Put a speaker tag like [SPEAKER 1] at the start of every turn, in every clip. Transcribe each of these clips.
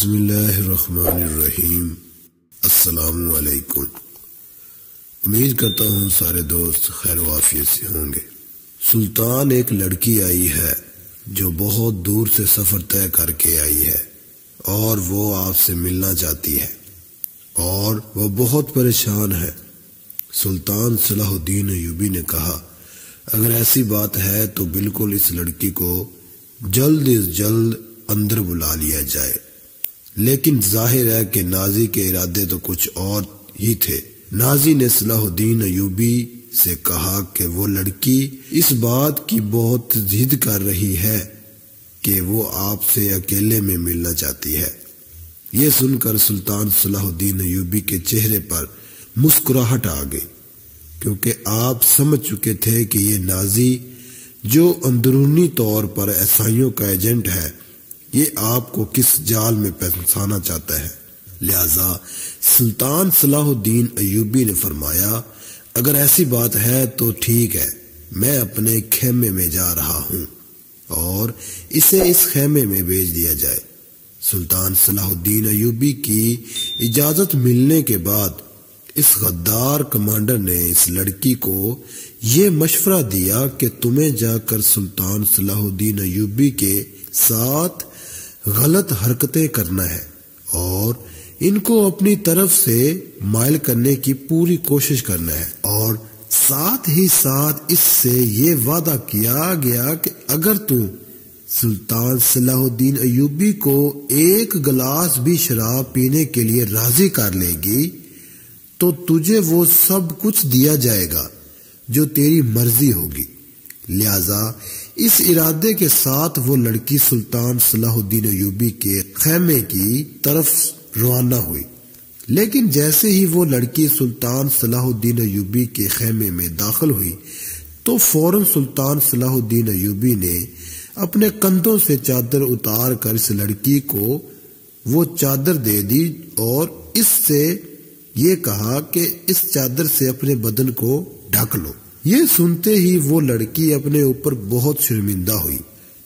[SPEAKER 1] بسم اللہ الرحمن الرحیم۔ السلام علیکم۔ امید کرتا ہوں سارے دوست خیر و عافیت سے ہوں گے۔ سلطان ایک لڑکی آئی ہے جو بہت دور سے سفر طے کر کے آئی ہے اور وہ آپ سے ملنا چاہتی ہے اور وہ بہت پریشان ہے۔ سلطان صلاح الدین ایوبی نے کہا، اگر ایسی بات ہے تو بالکل اس لڑکی کو جلد از جلد اندر بلا لیا جائے، لیکن ظاہر ہے کہ نازی کے ارادے تو کچھ اور ہی تھے۔ نازی نے صلاح الدین ایوبی سے کہا کہ وہ لڑکی اس بات کی بہت ضد کر رہی ہے کہ وہ آپ سے اکیلے میں ملنا چاہتی ہے۔ یہ سن کر سلطان صلاح الدین ایوبی کے چہرے پر مسکراہٹ آ گئی، کیونکہ آپ سمجھ چکے تھے کہ یہ نازی جو اندرونی طور پر عیسائیوں کا ایجنٹ ہے، یہ آپ کو کس جال میں پھنسانا چاہتا ہے۔ لہذا سلطان صلاح الدین ایوبی نے فرمایا، اگر ایسی بات ہے تو ٹھیک ہے، میں اپنے خیمے میں جا رہا ہوں اور اسے اس خیمے میں بھیج دیا جائے۔ سلطان صلاح الدین ایوبی کی اجازت ملنے کے بعد اس غدار کمانڈر نے اس لڑکی کو یہ مشورہ دیا کہ تمہیں جا کر سلطان صلاح الدین ایوبی کے ساتھ غلط حرکتیں کرنا ہے اور ان کو اپنی طرف سے مائل کرنے کی پوری کوشش کرنا ہے، اور ساتھ ہی ساتھ اس سے یہ وعدہ کیا گیا کہ اگر تم سلطان صلاح الدین ایوبی کو ایک گلاس بھی شراب پینے کے لیے راضی کر لے گی تو تجھے وہ سب کچھ دیا جائے گا جو تیری مرضی ہوگی۔ لہذا اس ارادے کے ساتھ وہ لڑکی سلطان صلاح الدین ایوبی کے خیمے کی طرف روانہ ہوئی، لیکن جیسے ہی وہ لڑکی سلطان صلاح الدین ایوبی کے خیمے میں داخل ہوئی تو فوراً سلطان صلاح الدین ایوبی نے اپنے کندھوں سے چادر اتار کر اس لڑکی کو وہ چادر دے دی اور اس سے یہ کہا کہ اس چادر سے اپنے بدن کو ڈھک لو۔ یہ سنتے ہی وہ لڑکی اپنے اوپر بہت شرمندہ ہوئی۔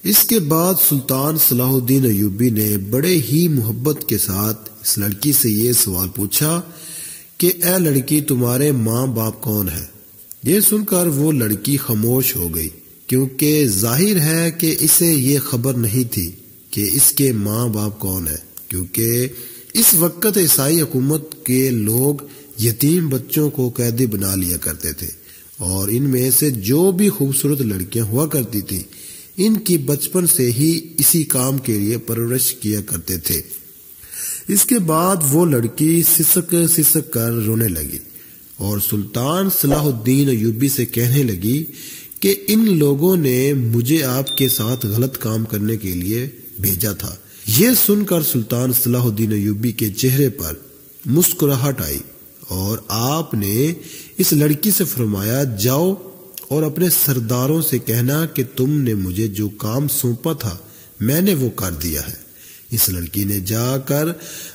[SPEAKER 1] اس کے بعد سلطان صلاح الدین ایوبی نے بڑے ہی محبت کے ساتھ اس لڑکی سے یہ سوال پوچھا کہ اے لڑکی، تمہارے ماں باپ کون ہے؟ یہ سن کر وہ لڑکی خاموش ہو گئی، کیونکہ ظاہر ہے کہ اسے یہ خبر نہیں تھی کہ اس کے ماں باپ کون ہیں، کیونکہ اس وقت عیسائی حکومت کے لوگ یتیم بچوں کو قیدی بنا لیا کرتے تھے اور ان میں سے جو بھی خوبصورت لڑکیاں ہوا کرتی تھیں ان کی بچپن سے ہی اسی کام کے لیے پرورش کیا کرتے تھے۔ اس کے بعد وہ لڑکی سسک سسک کر رونے لگی اور سلطان صلاح الدین ایوبی سے کہنے لگی کہ ان لوگوں نے مجھے آپ کے ساتھ غلط کام کرنے کے لیے بھیجا تھا۔ یہ سن کر سلطان صلاح الدین ایوبی کے چہرے پر مسکراہٹ آئی اور آپ نے اس لڑکی سے فرمایا، جاؤ اور اپنے سرداروں سے کہنا کہ تم نے مجھے جو کام سونپا تھا میں نے وہ کر دیا ہے۔ اس لڑکی نے جا کر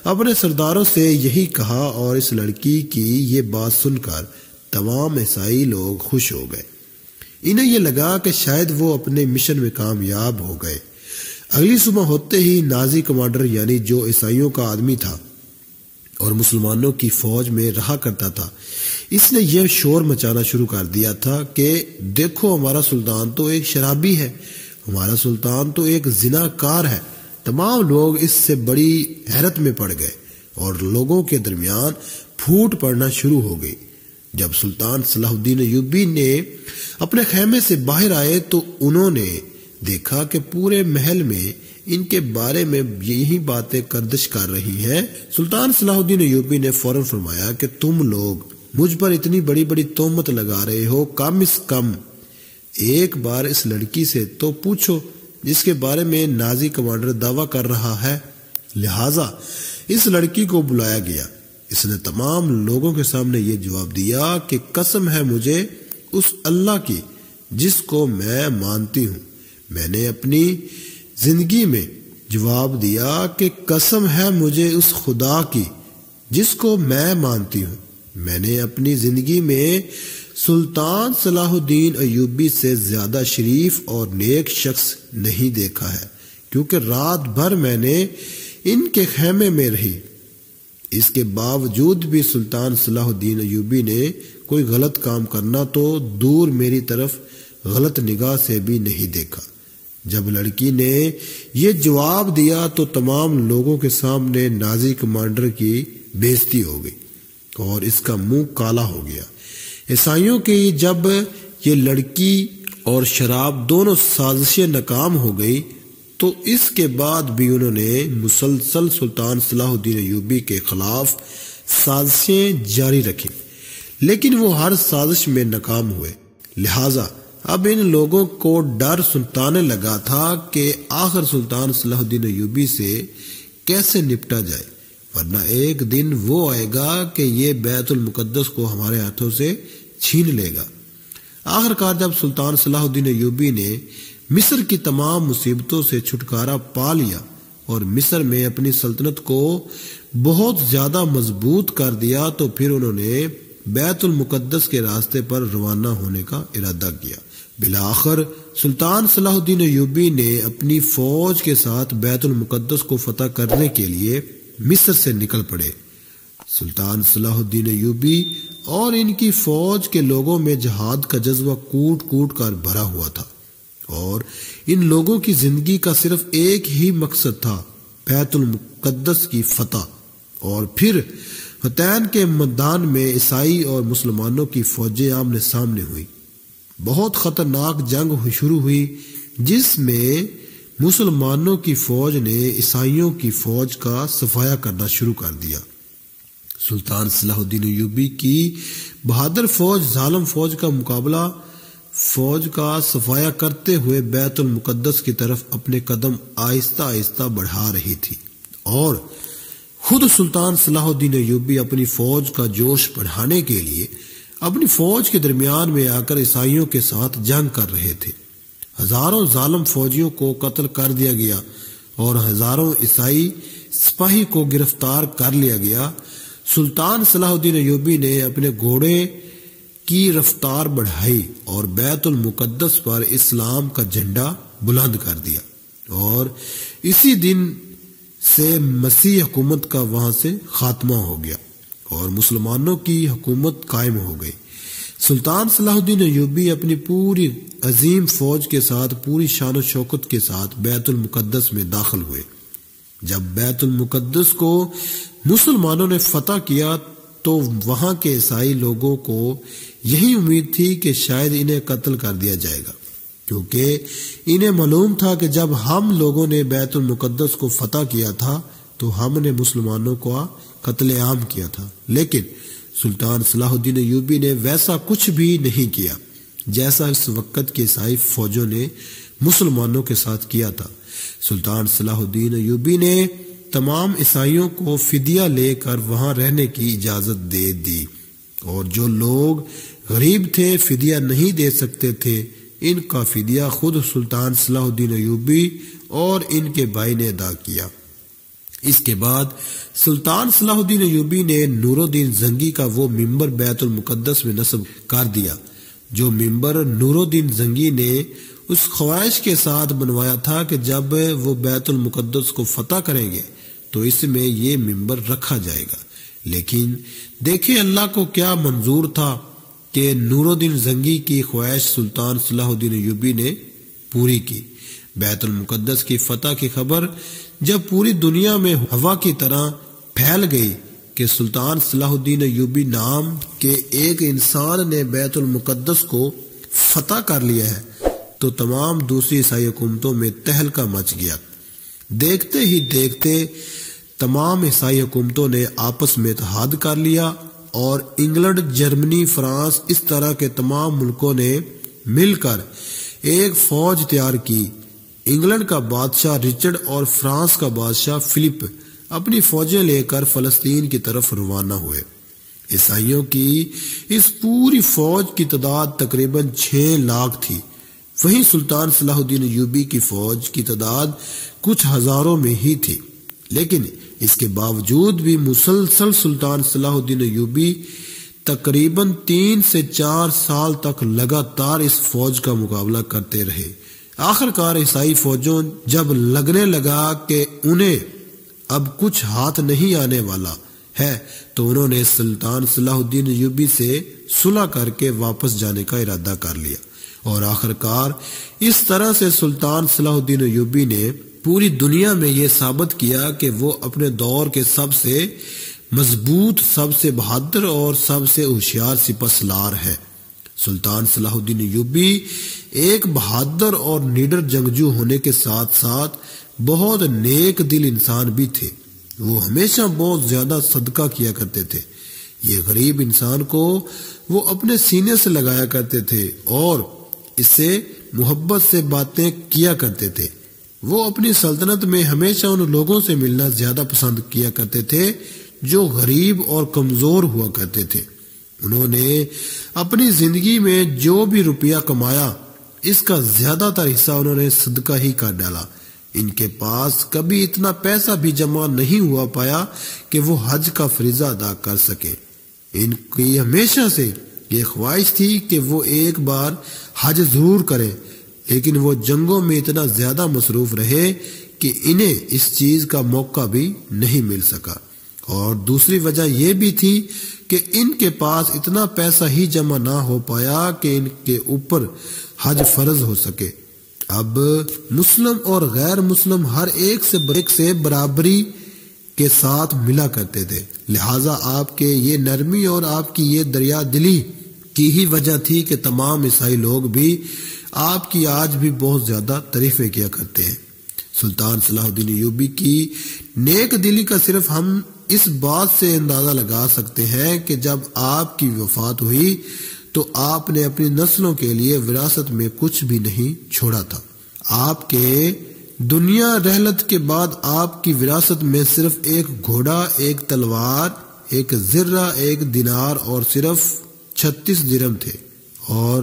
[SPEAKER 1] اپنے سرداروں سے یہی کہا اور اس لڑکی کی یہ بات سن کر تمام عیسائی لوگ خوش ہو گئے۔ انہیں یہ لگا کہ شاید وہ اپنے مشن میں کامیاب ہو گئے۔ اگلی صبح ہوتے ہی نازی کمانڈر، یعنی جو عیسائیوں کا آدمی تھا اور مسلمانوں کی فوج میں رہا کرتا تھا، اس نے یہ شور مچانا شروع کر دیا تھا کہ دیکھو، ہمارا سلطان تو ایک شرابی ہے، ہمارا سلطان تو ایک زنا کار ہے۔ تمام لوگ اس سے بڑی حیرت میں پڑ گئے اور لوگوں کے درمیان پھوٹ پڑنا شروع ہو گئی۔ جب سلطان صلاح الدین ایوبی نے اپنے خیمے سے باہر آئے تو انہوں نے دیکھا کہ پورے محل میں ان کے بارے میں یہی باتیں گردش کر رہی ہیں۔ سلطان صلاح الدین ایوبی نے فوراً فرمایا کہ تم لوگ مجھ پر اتنی بڑی بڑی تہمت لگا رہے ہو، کم از کم ایک بار اس لڑکی سے تو پوچھو جس کے بارے میں نازی کمانڈر دعویٰ کر رہا ہے۔ لہٰذا اس لڑکی کو بلایا گیا۔ اس نے تمام لوگوں کے سامنے یہ جواب دیا کہ قسم ہے مجھے اس اللہ کی جس کو میں مانتی ہوں، میں نے اپنی زندگی میں جواب دیا کہ قسم ہے مجھے اس خدا کی جس کو میں مانتی ہوں، میں نے اپنی زندگی میں سلطان صلاح الدین ایوبی سے زیادہ شریف اور نیک شخص نہیں دیکھا ہے، کیونکہ رات بھر میں نے ان کے خیمے میں رہی۔ اس کے باوجود بھی سلطان صلاح الدین ایوبی نے کوئی غلط کام کرنا تو دور میری طرف غلط نگاہ سے بھی نہیں دیکھا۔ جب لڑکی نے یہ جواب دیا تو تمام لوگوں کے سامنے نازی کمانڈر کی بےعزتی ہو گئی اور اس کا منہ کالا ہو گیا۔ عیسائیوں کی جب یہ لڑکی اور شراب دونوں سازشیں ناکام ہو گئی تو اس کے بعد بھی انہوں نے مسلسل سلطان صلاح الدین ایوبی کے خلاف سازشیں جاری رکھی، لیکن وہ ہر سازش میں ناکام ہوئے۔ لہٰذا اب ان لوگوں کو ڈر سنتانے لگا تھا کہ آخر سلطان صلاح الدین ایوبی سے کیسے نپٹا جائے، ورنہ ایک دن وہ آئے گا کہ یہ بیت المقدس کو ہمارے ہاتھوں سے چھین لے گا۔ آخر کار جب سلطان صلاح الدین ایوبی نے مصر کی تمام مصیبتوں سے چھٹکارا پا لیا اور مصر میں اپنی سلطنت کو بہت زیادہ مضبوط کر دیا تو پھر انہوں نے بیت المقدس کے راستے پر روانہ ہونے کا ارادہ کیا۔ بالآخر سلطان صلاح الدین ایوبی نے اپنی فوج کے ساتھ بیت المقدس کو فتح کرنے کے لیے مصر سے نکل پڑے۔ سلطان صلاح الدین ایوبی اور ان کی فوج کے لوگوں میں جہاد کا جذبہ کوٹ کوٹ کر بھرا ہوا تھا اور ان لوگوں کی زندگی کا صرف ایک ہی مقصد تھا، بیت المقدس کی فتح۔ اور پھر حطین کے میدان میں عیسائی اور مسلمانوں کی فوجیں آمنے سامنے ہوئی۔ بہت خطرناک جنگ شروع ہوئی جس میں مسلمانوں کی فوج نے عیسائیوں کی فوج کا صفایا کرنا شروع کر دیا۔ سلطان صلاح الدین ایوبی کی بہادر فوج ظالم فوج کا مقابلہ فوج کا صفایا کرتے ہوئے بیت المقدس کی طرف اپنے قدم آہستہ آہستہ بڑھا رہی تھی، اور خود سلطان صلاح الدین ایوبی اپنی فوج کا جوش بڑھانے کے لیے اپنی فوج کے درمیان میں آ کر عیسائیوں کے ساتھ جنگ کر رہے تھے۔ ہزاروں ظالم فوجیوں کو قتل کر دیا گیا اور ہزاروں عیسائی سپاہی کو گرفتار کر لیا گیا۔ سلطان صلاح الدین ایوبی نے اپنے گھوڑے کی رفتار بڑھائی اور بیت المقدس پر اسلام کا جھنڈا بلند کر دیا، اور اسی دن سے مسیح حکومت کا وہاں سے خاتمہ ہو گیا اور مسلمانوں کی حکومت قائم ہو گئی۔ سلطان صلاح الدین ایوبی اپنی پوری عظیم فوج کے ساتھ پوری شان و شوکت کے ساتھ بیت المقدس میں داخل ہوئے۔ جب بیت المقدس کو مسلمانوں نے فتح کیا تو وہاں کے عیسائی لوگوں کو یہی امید تھی کہ شاید انہیں قتل کر دیا جائے گا، کیونکہ انہیں معلوم تھا کہ جب ہم لوگوں نے بیت المقدس کو فتح کیا تھا تو ہم نے مسلمانوں کو قتل عام کیا تھا۔ لیکن سلطان صلاح الدین ایوبی نے ویسا کچھ بھی نہیں کیا جیسا اس وقت کے عیسائی فوجوں نے مسلمانوں کے ساتھ کیا تھا۔ سلطان صلاح الدین ایوبی نے تمام عیسائیوں کو فدیہ لے کر وہاں رہنے کی اجازت دے دی، اور جو لوگ غریب تھے فدیہ نہیں دے سکتے تھے ان کا فدیہ خود سلطان صلاح الدین ایوبی اور ان کے بھائی نے ادا کیا۔ اس کے بعد سلطان صلاح الدین ایوبی نے نور الدین زنگی کا وہ ممبر بیت المقدس میں نصب کر دیا جو ممبر نور الدین زنگی نے اس خواہش کے ساتھ بنوایا تھا کہ جب وہ بیت المقدس کو فتح کریں گے تو اس میں یہ ممبر رکھا جائے گا۔ لیکن دیکھیں اللہ کو کیا منظور تھا کہ نور الدین زنگی کی خواہش سلطان صلاح الدین ایوبی نے پوری کی۔ بیت المقدس کی فتح کی خبر جب پوری دنیا میں ہوا کی طرح پھیل گئی کہ سلطان صلاح الدین ایوبی نام کے ایک انسان نے بیت المقدس کو فتح کر لیا ہے تو تمام دوسری عیسائی حکومتوں میں تہلکہ مچ گیا۔ دیکھتے ہی دیکھتے تمام عیسائی حکومتوں نے آپس میں اتحاد کر لیا، اور انگلینڈ، جرمنی، فرانس، اس طرح کے تمام ملکوں نے مل کر ایک فوج تیار کی۔ انگلینڈ کا بادشاہ رچرڈ اور فرانس کا بادشاہ فلپ اپنی فوجیں لے کر فلسطین کی طرف روانہ ہوئے۔ عیسائیوں کی اس پوری فوج کی تعداد تقریباً 6 لاکھ تھی، وہیں سلطان صلاح الدین ایوبی کی فوج کی تعداد کچھ ہزاروں میں ہی تھی۔ لیکن اس کے باوجود بھی مسلسل سلطان صلاح الدین ایوبی تقریباً 3 سے 4 سال تک لگاتار اس فوج کا مقابلہ کرتے رہے۔ آخر کار عیسائی فوجوں جب لگنے لگا کہ انہیں اب کچھ ہاتھ نہیں آنے والا ہے تو انہوں نے سلطان صلاح الدین ایوبی سے صلح کر کے واپس جانے کا ارادہ کر لیا، اور آخرکار اس طرح سے سلطان صلاح الدین ایوبی نے پوری دنیا میں یہ ثابت کیا کہ وہ اپنے دور کے سب سے مضبوط، سب سے بہادر اور سب سے ہوشیار سپہ سالار ہے۔ سلطان صلاح الدین ایوبی ایک بہادر اور نڈر جنگجو ہونے کے ساتھ ساتھ بہت نیک دل انسان بھی تھے۔ وہ ہمیشہ بہت زیادہ صدقہ کیا کرتے تھے۔ یہ غریب انسان کو وہ اپنے سینے سے لگایا کرتے تھے اور اس سے محبت سے باتیں کیا کرتے تھے۔ وہ اپنی سلطنت میں ہمیشہ ان لوگوں سے ملنا زیادہ پسند کیا کرتے تھے جو غریب اور کمزور ہوا کرتے تھے۔ انہوں نے اپنی زندگی میں جو بھی روپیہ کمایا اس کا زیادہ تر حصہ انہوں نے صدقہ ہی کر ڈالا۔ ان کے پاس کبھی اتنا پیسہ بھی جمع نہیں ہوا پایا کہ وہ حج کا فریضہ ادا کر سکیں۔ ان کی ہمیشہ سے یہ خواہش تھی کہ وہ ایک بار حج ضرور کریں، لیکن وہ جنگوں میں اتنا زیادہ مصروف رہے کہ انہیں اس چیز کا موقع بھی نہیں مل سکا۔ اور دوسری وجہ یہ بھی تھی کہ ان کے پاس اتنا پیسہ ہی جمع نہ ہو پایا کہ ان کے اوپر حج فرض ہو سکے۔ اب مسلم اور غیر مسلم ہر ایک سے برابری کے ساتھ ملا کرتے تھے، لہٰذا آپ کے یہ نرمی اور آپ کی یہ دریا دلی کی ہی وجہ تھی کہ تمام عیسائی لوگ بھی آپ کی آج بھی بہت زیادہ تعریفیں کیا کرتے ہیں۔ سلطان صلاح الدین ایوبی کی نیک دلی کا صرف ہم اس بات سے اندازہ لگا سکتے ہیں کہ جب آپ کی وفات ہوئی تو آپ نے اپنی نسلوں کے لیے وراثت میں کچھ بھی نہیں چھوڑا تھا۔ آپ کے دنیا رحلت کے بعد آپ کی وراثت میں صرف ایک گھوڑا، ایک تلوار، ایک زرہ، ایک دینار اور صرف 36 درہم تھے، اور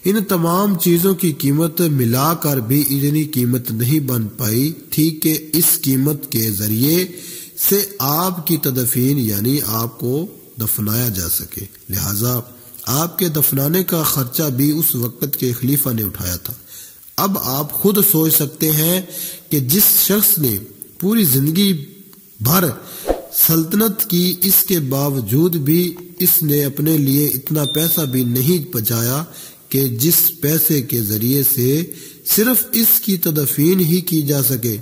[SPEAKER 1] ان تمام چیزوں کی قیمت ملا کر بھی اتنی قیمت نہیں بن پائی تھی کہ اس قیمت کے ذریعے سے آپ کی تدفین یعنی آپ کو دفنایا جا سکے، لہذا آپ کے دفنانے کا خرچہ بھی اس وقت کے خلیفہ نے اٹھایا تھا۔ اب آپ خود سوچ سکتے ہیں کہ جس شخص نے پوری زندگی بھر سلطنت کی، اس کے باوجود بھی اس نے اپنے لیے اتنا پیسہ بھی نہیں بچایا کہ جس پیسے کے ذریعے سے صرف اس کی تدفین ہی کی جا سکے۔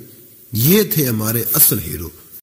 [SPEAKER 1] یہ تھے ہمارے اصل ہیرو۔